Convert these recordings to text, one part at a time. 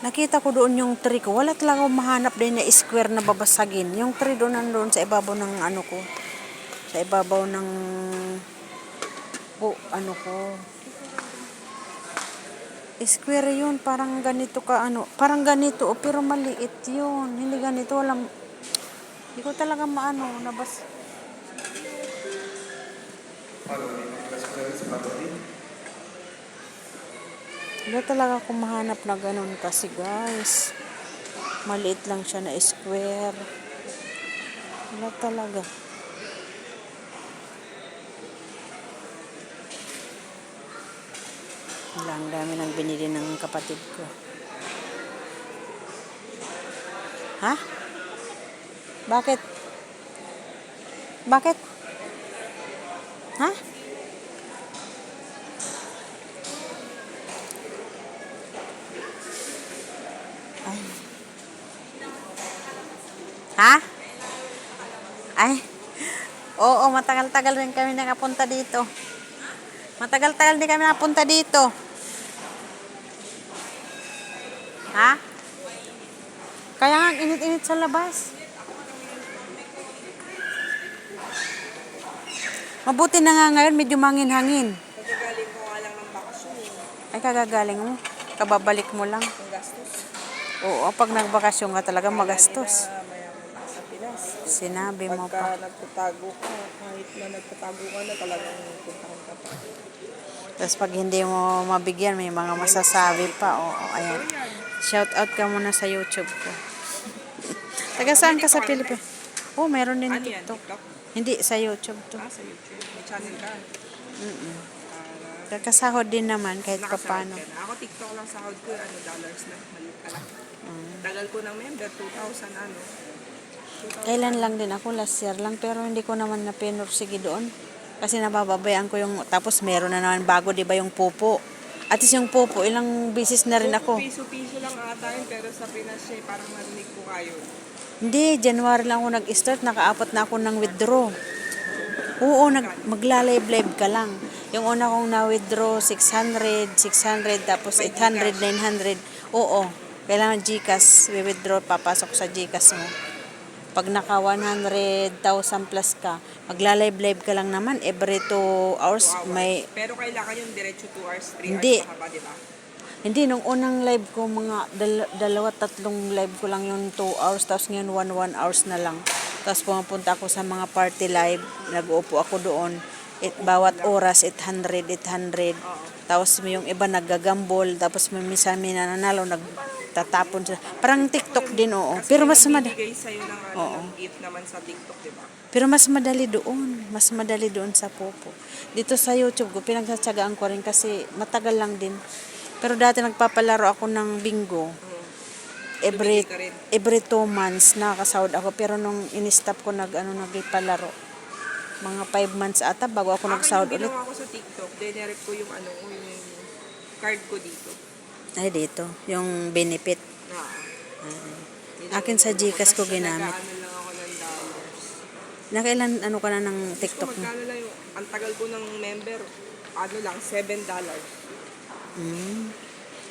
Nakita ko doon yung tree ko. Wala talaga mahanap din na square na babasagin. Yung tree doon nandoon sa ibabaw ng ano ko. Sa ibabaw ng ano ko. Square yun. Parang ganito ka ano. Parang ganito. Pero maliit yun. Hindi ganito. Walang. Hindi ko talaga maano. Nabas. Wala talaga akong mahanap na ganun kasi guys. Maliit lang siya na square. Wala talaga. Wala, ang dami nang binili ng kapatid ko. Ha? Bakit? Bakit? Ha? Ay. Ha? Ay. Oo, matagal-tagal rin kami nakapunta dito. Matagal-tagal din kami nakapunta dito. Ha? Kaya nga, init-init sa labas. Mabuti na nga ngayon, medyo mangin-hangin. Kagagaling ko nga lang ng bakasyon. Ay, kagagaling mo. Kababalik mo lang. Ang gastos. Oo, pag nagbakasyon ka talaga magastos. Mayaman ka sa Pinas. Sinabi mo Pagka pa. nagtatago ka, kahit na nagtatago ka na talagang puntahan ka pa. Tapos pag hindi mo mabigyan, may mga masasabi pa. Oo, ayan. Shout out ka muna sa YouTube ko. Taga saan ka sa Pilipinas? Oh, meron din Ano yan? TikTok. TikTok? Hindi, sa YouTube to. Sa YouTube. May channel ka. Kakasahod din naman kahit Nakasahod papano. ka na. Ako TikTok lang sahod ko, dollars na. Maliit ka lang. Tagal ko ng member, 2,000 Kailan lang din ako, last year lang. Pero hindi ko naman napinursige doon. Kasi nabababayaan ko yung, tapos meron na naman bago, di ba yung pupo. At least yung pupo, ilang bisis na rin ako. Piso-piso lang ata yun, pero sa Pinas siya, parang marinig ko kayo. Hindi, January lang ako nag-start, nakaapat na ako ng withdraw. Oo, magla-live-live ka lang. Yung una kong na-withdraw, 600, tapos 800, 900. Oo, kailangan GCash, withdraw, papasok sa GCash mo. Pag naka 100,000 plus ka, magla-live-live ka lang naman every 2 hours. May, Pero kailangan yung diretso 2 hours, 3 Hindi. hours mahaba, di ba? hindi, nung unang live ko, mga dalawa, tatlong live ko lang yung 2 hours, tapos ngayon 1 hours na lang. Tapos pumapunta ako sa mga party live, nag-uupo ako doon. Bawat oras, 800. Tapos yung iba naggagambol, tapos may minsan may nananalo, nagtatapon sila. Parang TikTok din, oo. Kasi Pero mas nagbibigay sa'yo ng, Oo. ng gift naman sa TikTok, di ba? Pero mas madali doon. Mas madali doon sa Popo. Dito sa YouTube ko, pinagtsatsagaan ko rin kasi matagal lang din. Pero dati nagpapalaro ako ng bingo. Every Bumili ka rin. 2 months nakakasahod ako. Pero nung in-stop ko nagpalaro. Mga 5 months ata bago ako nagsahod Akin yung ulit. ginawa ko sa TikTok, dinirect ko yung yung card ko dito. Ay, dito. Yung benefit. Ah. Akin sa GCash ko ginamit. Nag-ano lang ako ng dollars. Nakailan ano ka na ng Gusto TikTok ko mo? magkano lang yung, ang tagal ko ng member, lang, $7.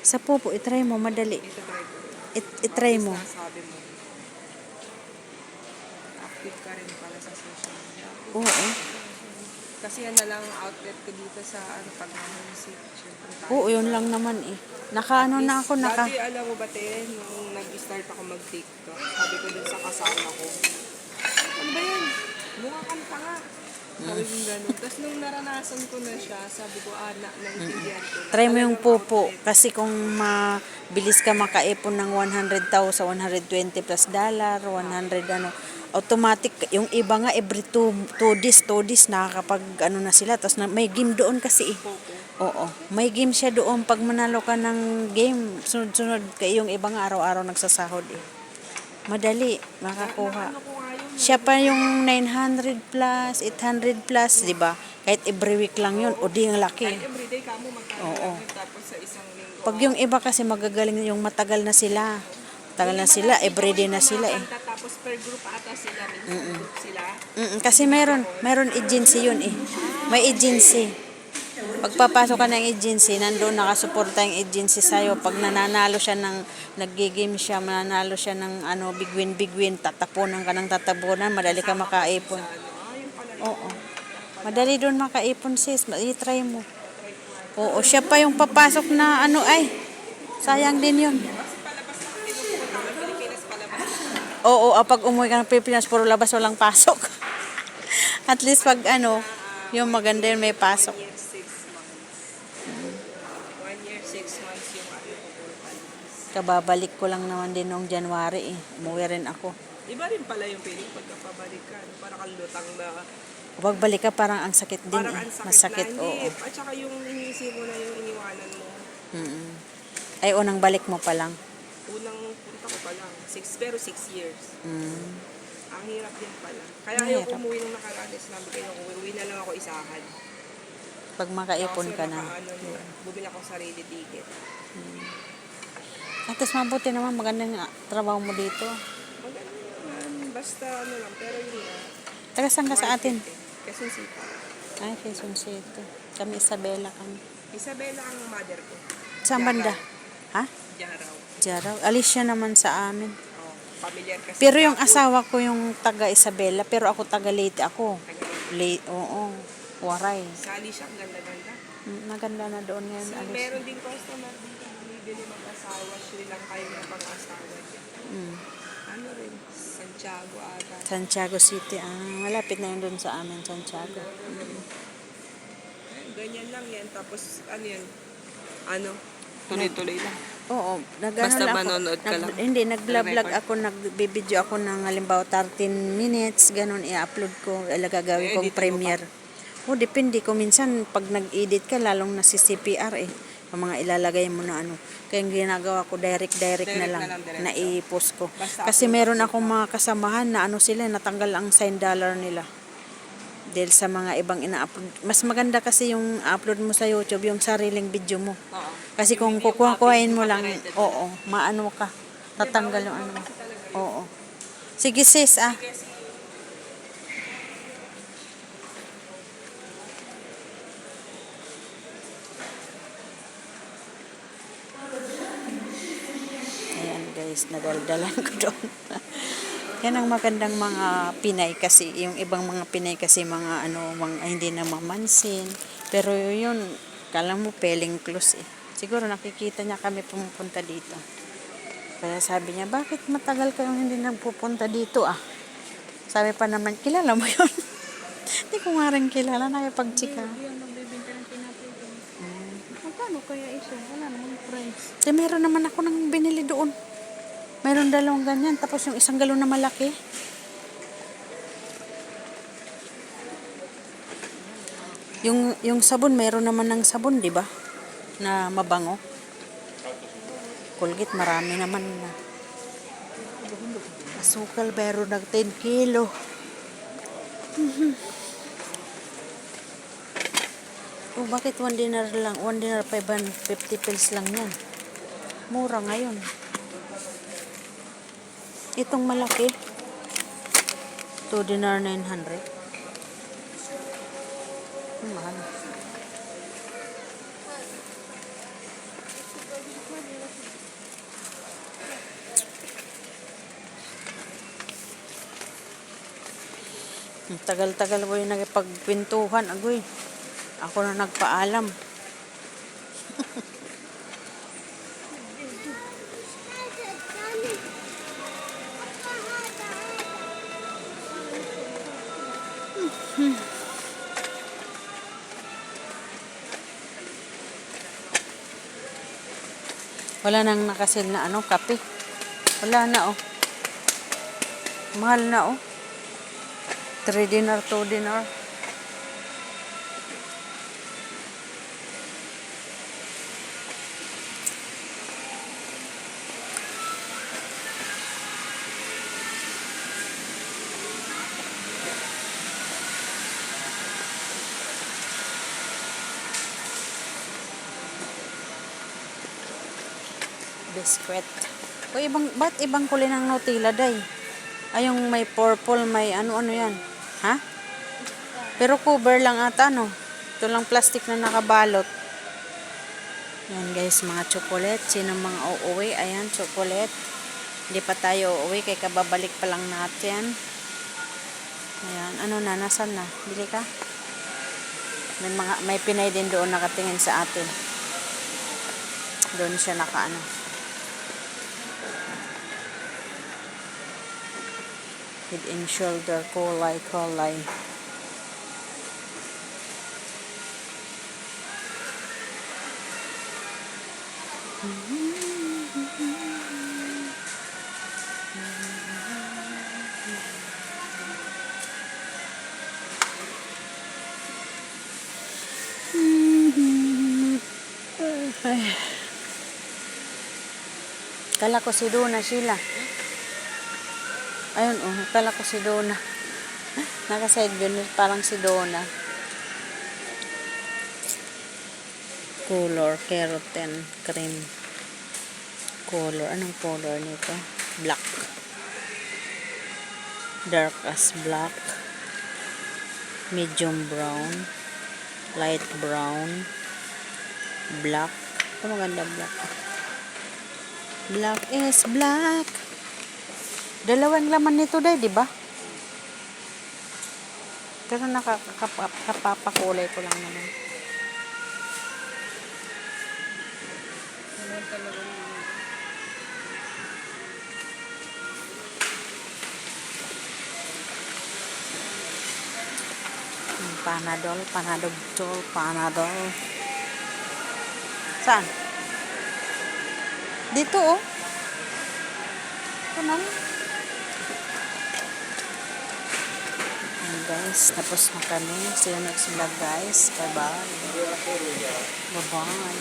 Sa Popo, itry mo. Madali. Ito try ko. Itry mo. Sabi mo, active ka rin pala sa social media. Oo. Kasi yan na lang ang outlet ko dito sa pag-music. Siyempre, tayo. Oo, yun lang naman eh. Nakaano na ako, Dati, alam mo ba, nung nag-start ako mag-TikTok, sabi ko dun sa kasama ko, ano ba yan? Mukha kang tanga. Sabi ko gano'n. Tapos nung naranasan ko na siya, sabi ko, naintindihan ko na. Try mo yung Talagang Popo. outlet. Kasi kung mabilis ka makaipon ng 100,000, 120 plus dollar, 100 automatic. Yung iba nga every 2 days nakakapag na sila. Tapos may game doon kasi eh. Oo. May game siya doon. Pag manalo ka ng game, sunod-sunod yung iba nga araw-araw nagsasahod eh. Madali makakuha. Ano ko nga yun, Siya pa yung 900 plus, 800 plus, di ba? Kahit every week lang yun. O di ang laki. kahit everyday ka mo magkano Oo. lang yun, tapos sa isang linggo. Pag yung iba kasi magagaling yung matagal na sila. Tagal na sila, everyday na sila eh. Tapos per group ata sila, minsan group sila. Kasi meron agency yun eh. May agency. Pagpapasok ka ng agency, nandoon nakasuporta yung agency sa'yo. Pag nananalo siya ng, nag-game siya, mananalo siya ng bigwin, tatapunan ka ng tatapunan, madali ka makaipon. Yung pala Oo. Madali doon makaipon sis, i-try mo. Oo, siya pa yung papasok na sayang din yun. Oo, pag umuwi ka ng Pilipinas, puro labas, walang pasok. At least pag yung maganda yun, may pasok. 1 year, 6 months. 1 year, 6 months yung ko puro palis. Kababalik ko lang naman din noong January eh. Umuwi rin ako. Iba rin pala yung feeling pagkapabalik ka. Parang kang lutang na. Kapag balik ka, parang ang sakit din Parang eh. ang sakit Masakit, na. oo. At saka yung iniisip mo na yung iniwanan mo. Mm-mm. Ay, unang balik mo pa lang. Unang punta ko pa lang. Pero 6 years. Mm. Ang hirap din pala. Kaya Mahirap. ayaw umuwi nung nakaraan. Sinabi ko, uwi na lang ako isahan. Pag makaipon Kasi ka na. bumili ako sarili ticket. At least mabuti naman, magandang trabaho mo dito. Maganda naman. Basta lang. Pero yun nga. Taga saan ka sa atin? Quezon City. Ay, Quezon City. Kami Isabela kami. Isabela ang mother ko. Saan banda? Ha? Jaraw. Jaraw. Alicia naman sa amin. Oh, familiar kasi. Pero yung asawa ko yung taga Isabela, pero ako taga Leyte ako. Oo. Waray. Sali siya, ang ganda-ganda. Maganda na doon ngayon, Alicia. Meron din customer dito bumibili mag-asawa. Sri Lanka yung pang-asawa niya. Mm. Ano rin? Santiago ata. Santiago City. Malapit na yun doon sa amin, Santiago. Ganyan lang yan. Tapos, tuloy-tuloy lang. Oo, Basta lang ako. manonood ka lang. Hindi, nag-vlog Record. ako, nag-video ako ng halimbawa 13 minutes, ganun i-upload ko, gagawin kong Edit mo premiere. O, depende ko. Minsan, pag nag-edit ka, lalong nasi CPR eh. Yung mga ilalagay mo na Kaya yung ginagawa ko, direct na lang, diretso. na i-post ko. Basta Kasi upload meron mo akong mga kasamahan na sila, natanggal ang sign dollar nila. Dahil sa mga ibang ina-upload. Mas maganda kasi yung upload mo sa YouTube, yung sariling video mo. Oo. Kasi kung kukuha-kuhain mo lang, oo, maano ka, tatanggal yung Oo. Sige sis, Ayan guys, nadaldalan ko doon. Yan ang magandang mga Pinay kasi, yung ibang mga Pinay kasi mga hindi na mamansin. Pero yun, kala mo peling close eh. Siguro nakikita niya kami pumupunta dito. Kaya sabi niya, bakit matagal kayong hindi nagpupunta dito Sabi pa naman, kilala mo yun? Hindi ko nga rin kilala, nakipag-chika. Magkano kaya isa? Wala namang price. Meron naman ako nang binili doon. Meron 2 ganyan, tapos yung isang galon na malaki. Yung sabon, meron naman ng sabon, di ba? Na mabango. Colgate, marami naman na. Asukal, meron ng 10 kilo. Oh, bakit 1 dinar lang? 1 dinar 550 pills lang yan. Mura ngayon. Itong malaki, 2 dinar 900. Mahal. Ang tagal-tagal ko yung nagpagpintuhan. Agoy, ako na nagpaalam. Wala nang nakasil na kape. Wala na Mahal na 3 dinar, 2 dinar. Biscuit. O ba't ibang kulay ng Nutella, day? Ay, yung may purple, may ano yan. Ha? Pero cover lang ata, Ito lang plastic na nakabalot. Yan guys, mga chocolate. Sino mga uuwi? Ayan, chocolate. Hindi pa tayo uuwi kaya kababalik pa lang natin. Ayan, ano na, nasan na? Bili ka? May Pinay din doon nakatingin sa atin. Doon siya nakaano. Head and shoulder, kulay. Ay. Kala ko si Donna sila. Ayun, oh, kala ko si Donna. Naka-side view, parang si Donna. Color, keratin, cream. Color, anong color nito? Black. Dark as black. Medium brown. Light brown. Black. Ito maganda black. Black is black. Dalawang laman nito dahil, di ba? Pero nakakapakulay ko lang naman. Naman talaga yun. Panadol. Saan? Dito, oh. Ito na lang. Ayan, guys, tapos na kami. See you next vlog, guys. Bye-bye. Bye-bye.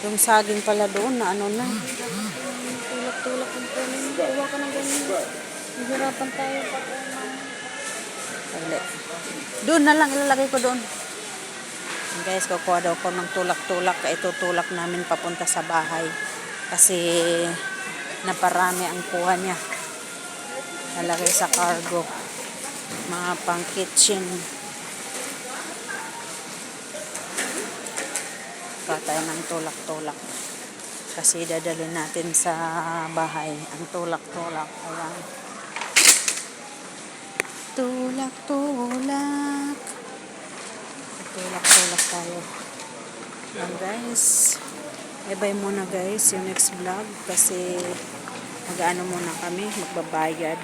Yung saging pala doon na ano na. Tulak-tulak ang kunin. Kuha ka ng ganyan. Mahirapan tayo pa kung Sagli. Doon na lang, ilalagay ko doon. Ayan, guys, kukuha daw ko ng tulak-tulak. Ito tulak namin papunta sa bahay. Kasi naparami ang kuha niya. Nalagay sa cargo. Mga pang kitchen. Kuha tayo ng tulak-tulak. Kasi dadalhin natin sa bahay ang tulak-tulak. Ayan. Tulak-tulak. Tulak-tulak tayo. Ayan, guys. Bye-bye muna, guys. Yung next vlog. Kasi mag-ano muna kami. Magbabayad.